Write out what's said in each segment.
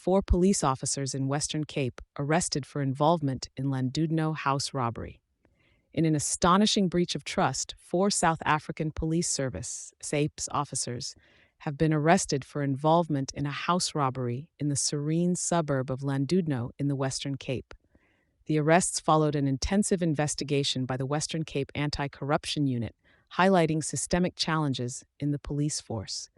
4 police officers in Western Cape arrested for involvement in Llandudno house robbery. In an astonishing breach of trust, 4 South African Police Service SAPS officers have been arrested for involvement in a house robbery in the serene suburb of Llandudno in the Western Cape. The arrests followed an intensive investigation by the Western Cape Anti-Corruption Unit, highlighting systemic challenges in the police force.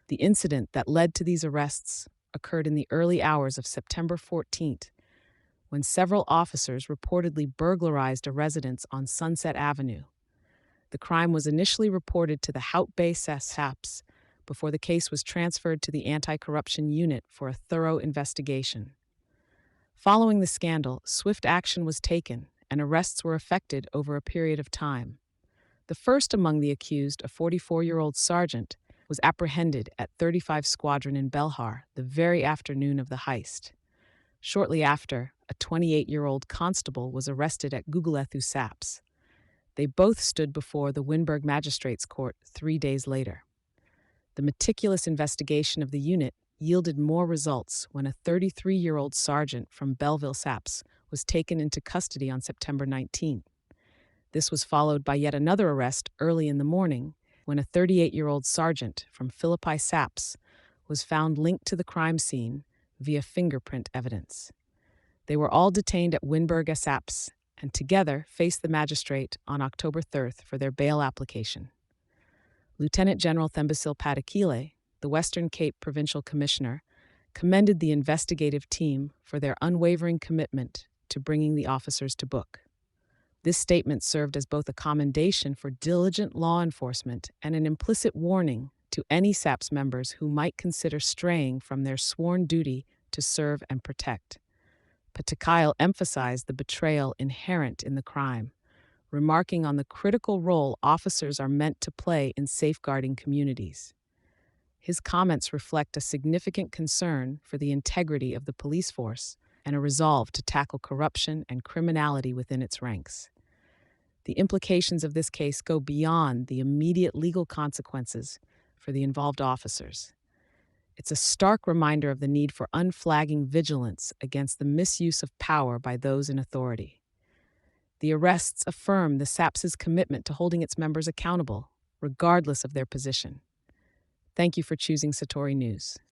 The incident that led to these arrests occurred in the early hours of September 14th, when several officers reportedly burglarized a residence on Sunset Avenue. The crime was initially reported to the Hout Bay SAPS before the case was transferred to the Anti-Corruption Unit for a thorough investigation. Following the scandal, swift action was taken and arrests were effected over a period of time. The first among the accused, a 44-year-old sergeant, was apprehended at 35 Squadron in Belhar the very afternoon of the heist. Shortly after, a 28-year-old constable was arrested at Gugulethu SAPS. They both stood before the Winburg Magistrates Court 3 days later. The meticulous investigation of the unit yielded more results when a 33-year-old sergeant from Belleville SAPS was taken into custody on September 19. This was followed by yet another arrest early in the morning when a 38-year-old sergeant from Philippi SAPS was found linked to the crime scene via fingerprint evidence. They were all detained at Winburg SAPS and together faced the magistrate on October 3rd for their bail application. Lieutenant General Thembasil Padikile, the Western Cape Provincial Commissioner, commended the investigative team for their unwavering commitment to bringing the officers to book. This statement served as both a commendation for diligent law enforcement and an implicit warning to any SAPS members who might consider straying from their sworn duty to serve and protect. Patikile emphasized the betrayal inherent in the crime, remarking on the critical role officers are meant to play in safeguarding communities. His comments reflect a significant concern for the integrity of the police force and a resolve to tackle corruption and criminality within its ranks. The implications of this case go beyond the immediate legal consequences for the involved officers. It's a stark reminder of the need for unflagging vigilance against the misuse of power by those in authority. The arrests affirm the SAPS's commitment to holding its members accountable, regardless of their position. Thank you for choosing Satori News.